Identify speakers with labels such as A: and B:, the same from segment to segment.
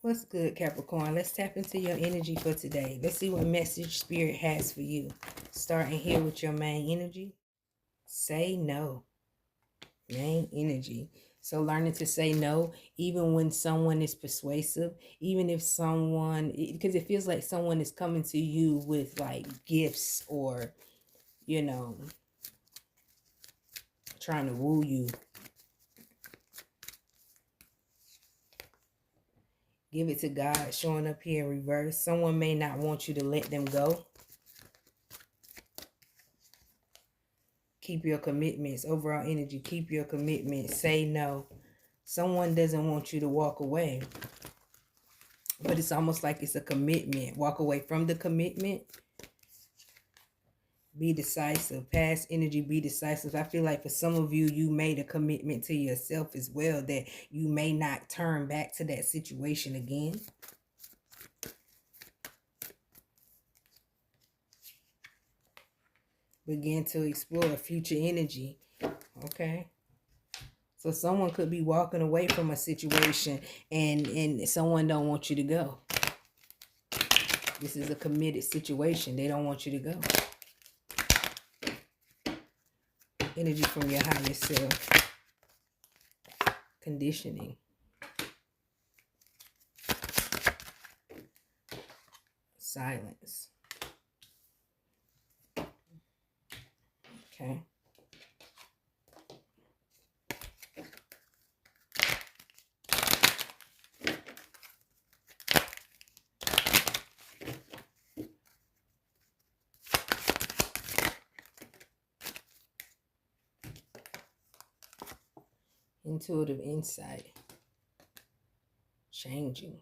A: What's good, Capricorn? Let's tap into your energy for today. Let's see what message Spirit has for you. Starting here with your main energy. Say no. Main energy. So learning to say no, even when someone is persuasive, even if someone, because it feels like someone is coming to you with like gifts or, you know, trying to woo you. Give it to God, showing up here in reverse. Someone may not want you to let them go. Keep your commitments. Overall energy, keep your commitments. Say no. Someone doesn't want you to walk away. But it's almost like it's a commitment. Walk away from the commitment. Be decisive. Past energy, be decisive. I feel like for some of you, you made a commitment to yourself as well that you may not turn back to that situation again. Begin to explore future energy. Okay. So someone could be walking away from a situation and someone don't want you to go. This is a committed situation. They don't want you to go. Energy from your higher self. Conditioning. Silence. Okay. Intuitive insight. Changing.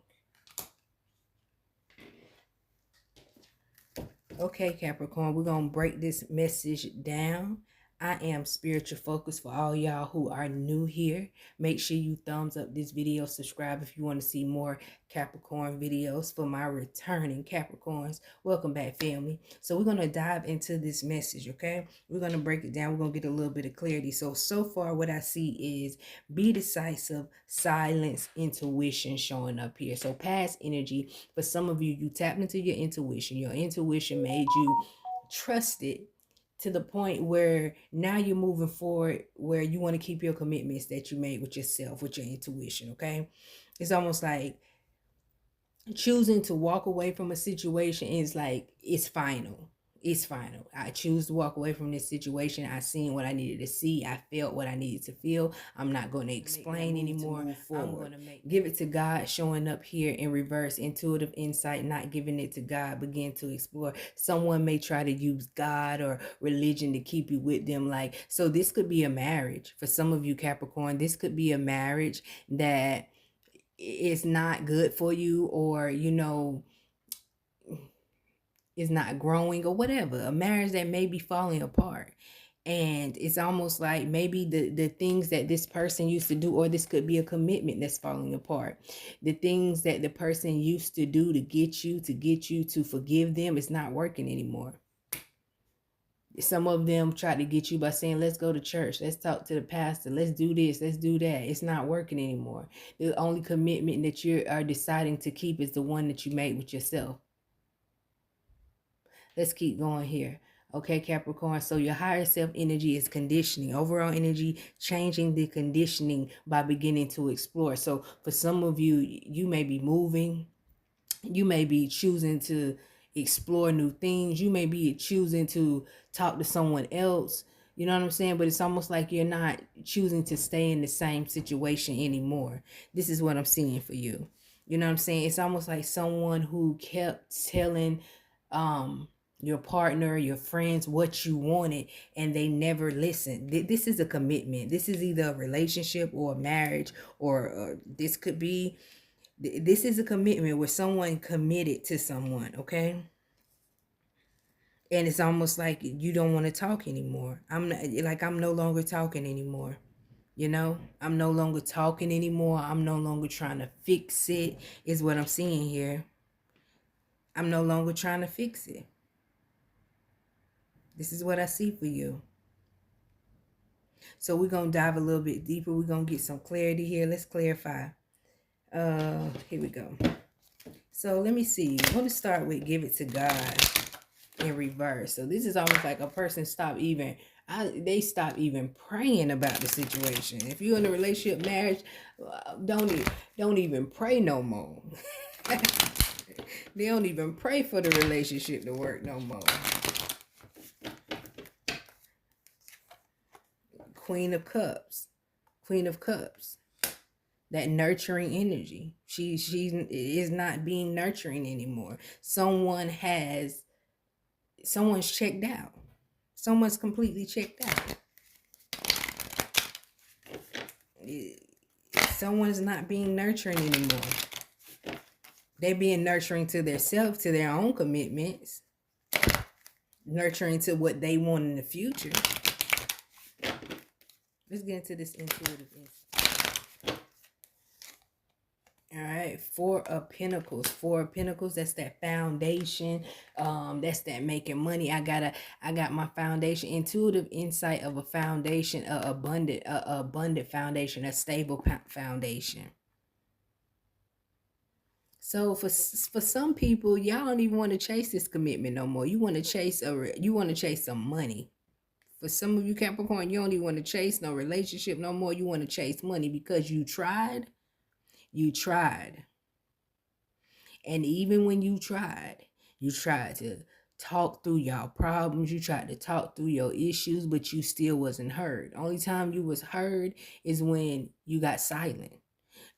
A: Okay, Capricorn, we're going to break this message down. I am Spiritual Focus for all y'all who are new here. Make sure you thumbs up this video, subscribe if you want to see more Capricorn videos for my returning Capricorns. Welcome back, family. So we're going to dive into this message, okay? We're going to break it down. We're going to get a little bit of clarity. So far what I see is be decisive, silence, intuition showing up here. So past energy, for some of you, you tapped into your intuition. Your intuition made you trust it to the point where now you're moving forward, where you want to keep your commitments that you made with yourself, with your intuition, okay? It's almost like choosing to walk away from a situation is like, it's final. It's final. I choose to walk away from this situation. I seen what I needed to see. I felt what I needed to feel. I'm not going to explain anymore. I'm going to give it to God, showing up here in reverse. Intuitive insight, not giving it to God. Begin to explore. Someone may try to use God or religion to keep you with them. Like, so this could be a marriage. For some of you, Capricorn, this could be a marriage that is not good for you, or, you know, is not growing or whatever, a marriage that may be falling apart. And it's almost like maybe the things that this person used to do, or this could be a commitment that's falling apart. The things that the person used to do to get you to forgive them is not working anymore. Some of them try to get you by saying, let's go to church, let's talk to the pastor, let's do this, let's do that. It's not working anymore. The only commitment that you are deciding to keep is the one that you made with yourself. Let's keep going here. Okay, Capricorn. So your higher self energy is conditioning. Overall energy, changing the conditioning by beginning to explore. So for some of you, you may be moving. You may be choosing to explore new things. You may be choosing to talk to someone else. You know what I'm saying? But it's almost like you're not choosing to stay in the same situation anymore. This is what I'm seeing for you. You know what I'm saying? It's almost like someone who kept telling your partner, your friends, what you wanted, and they never listened. This is a commitment. This is either a relationship or a marriage, or this could be, this is a commitment where someone committed to someone, okay? And it's almost like you don't want to talk anymore. I'm no longer talking anymore. You know, I'm no longer talking anymore. I'm no longer trying to fix it, is what I'm seeing here. I'm no longer trying to fix it. This is what I see for you. So we're going to dive a little bit deeper. We're going to get some clarity here. Let's clarify. Here we go. So let me see. I want to start with give it to God in reverse. So this is almost like a person they stop even praying about the situation. If you're in a relationship, marriage, don't even pray no more. They don't even pray for the relationship to work no more. Queen of Cups. Queen of Cups. That nurturing energy. She is not being nurturing anymore. Someone's checked out. Someone's completely checked out. Someone's not being nurturing anymore. They're being nurturing to themselves, to their own commitments. Nurturing to what they want in the future. Let's get into this intuitive insight. All right, Four of Pentacles. Four of Pentacles, that's that foundation. That's that making money. I got my foundation. Intuitive insight of a foundation, abundant foundation, a stable foundation. So for some people, y'all don't even want to chase this commitment no more. You want to chase some money. For some of you Capricorn, you don't even want to chase no relationship no more. You want to chase money because you tried. You tried. And even when you tried to talk through y'all problems. You tried to talk through your issues, but you still wasn't heard. Only time you was heard is when you got silent.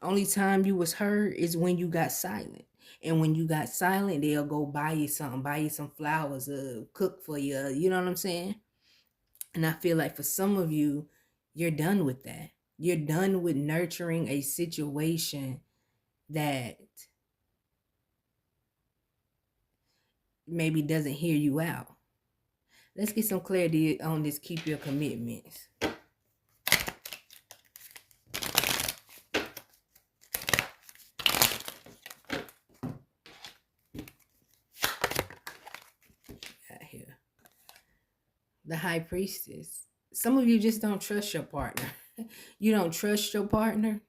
A: Only time you was heard is when you got silent. And when you got silent, they'll go buy you something, buy you some flowers, cook for you. You know what I'm saying? And I feel like for some of you, you're done with that. You're done with nurturing a situation that maybe doesn't hear you out. Let's get some clarity on this. Keep your commitments. Here. The High Priestess. Some of you just don't trust your partner. You don't trust your partner.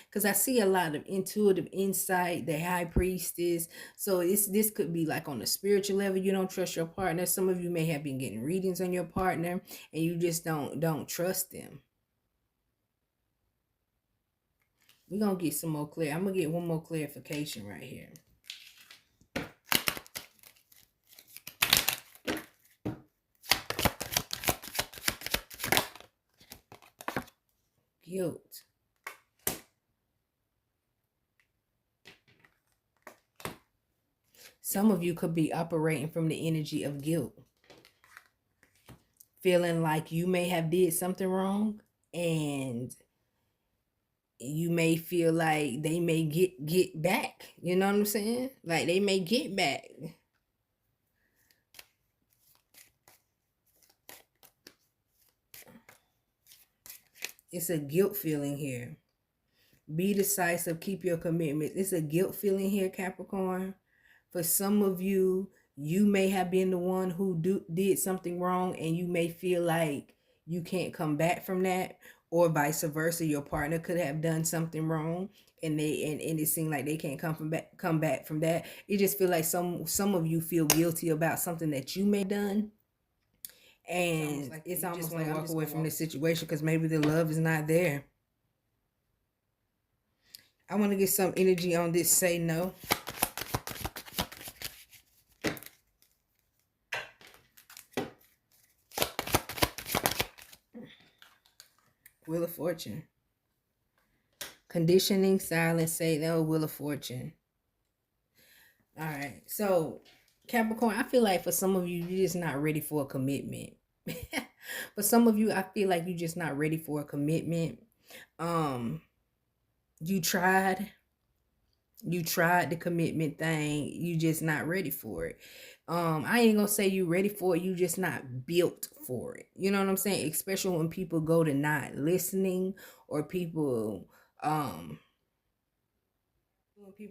A: Because I see a lot of intuitive insight, the High Priestess. So this could be like on a spiritual level. You don't trust your partner. Some of you may have been getting readings on your partner and you just don't trust them. We're going to get some more clear. I'm going to get one more clarification right here. Guilt. Some of you could be operating from the energy of guilt. Feeling like you may have did something wrong and you may feel like they may get back. You know what I'm saying? Like they may get back. It's a guilt feeling here. Be decisive. Keep your commitment. It's a guilt feeling here, Capricorn. For some of you, you may have been the one who did something wrong and you may feel like you can't come back from that, or vice versa. Your partner could have done something wrong and it seemed like they can't come back from that. It just feel like some of you feel guilty about something that you may have done. And it's almost like walk away from the situation because maybe the love is not there. I want to get some energy on this. Say no. Wheel of Fortune. Conditioning, silence, say no, Wheel of Fortune. All right. So, Capricorn, I feel like for some of you, you're just not ready for a commitment. For some of you, I feel like you're just not ready for a commitment. You tried the commitment thing. You just not ready for it. I ain't gonna say you ready for it. You just not built for it. You know what I'm saying? Especially when people go to not listening, or people,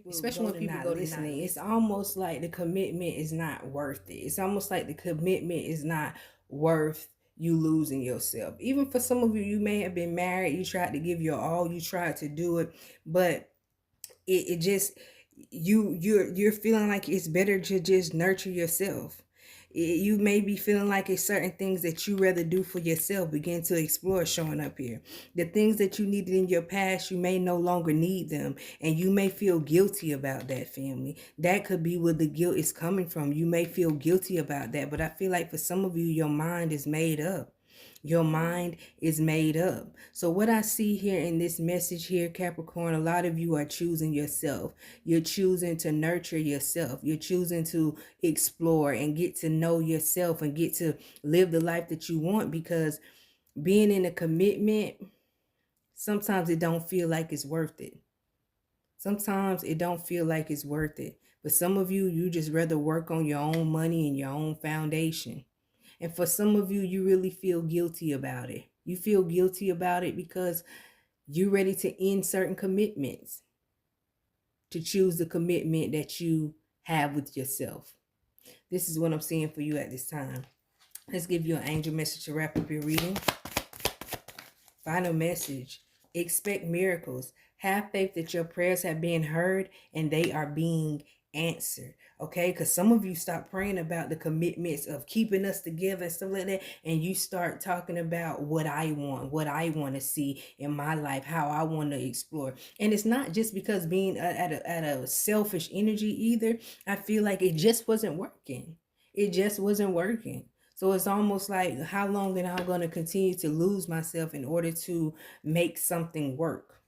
A: especially when people go to listening, it's almost like the commitment is not worth it. It's almost like the commitment is not worth you losing yourself. Even for some of you, you may have been married. You tried to give your all. You tried to do it, but It just, you're feeling like it's better to just nurture yourself. You may be feeling like it's certain things that you rather do for yourself begin to explore showing up here. The things that you needed in your past, you may no longer need them, and you may feel guilty about that, family. That could be where the guilt is coming from. You may feel guilty about that, but I feel like for some of you, your mind is made up. Your mind is made up. So what I see here in this message here, Capricorn, a lot of you are choosing yourself. You're choosing to nurture yourself. You're choosing to explore and get to know yourself and get to live the life that you want, because being in a commitment, sometimes it don't feel like it's worth it. Sometimes it don't feel like it's worth it. But some of you, you just rather work on your own money and your own foundation. And for some of you, you really feel guilty about it. You feel guilty about it because you're ready to end certain commitments, to choose the commitment that you have with yourself. This is what I'm seeing for you at this time. Let's give you an angel message to wrap up your reading. Final message. Expect miracles. Have faith that your prayers have been heard and they are being answered. Okay, because some of you stop praying about the commitments of keeping us together and stuff like that, and you start talking about what I want to see in my life, how I want to explore. And it's not just because being at a selfish energy either. I feel like it just wasn't working. It just wasn't working. So it's almost like, how long am I going to continue to lose myself in order to make something work?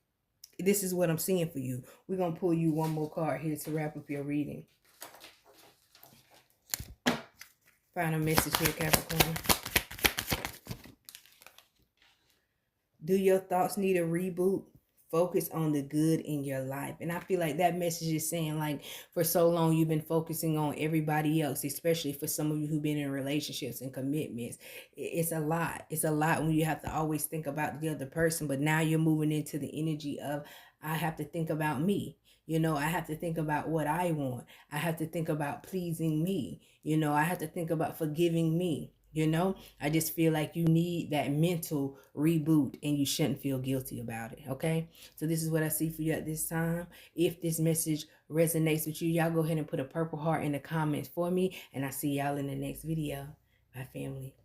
A: This is what I'm seeing for you. We're going to pull you one more card here to wrap up your reading. Final message here, Capricorn. Do your thoughts need a reboot? Focus on the good in your life. And I feel like that message is saying, like, for so long you've been focusing on everybody else, especially for some of you who've been in relationships and commitments. It's a lot. It's a lot when you have to always think about the other person. But now you're moving into the energy of, I have to think about me. You know, I have to think about what I want. I have to think about pleasing me. You know, I have to think about forgiving me. You know, I just feel like you need that mental reboot and you shouldn't feel guilty about it. Okay. So this is what I see for you at this time. If this message resonates with you, y'all go ahead and put a purple heart in the comments for me. And I see y'all in the next video. Bye, family.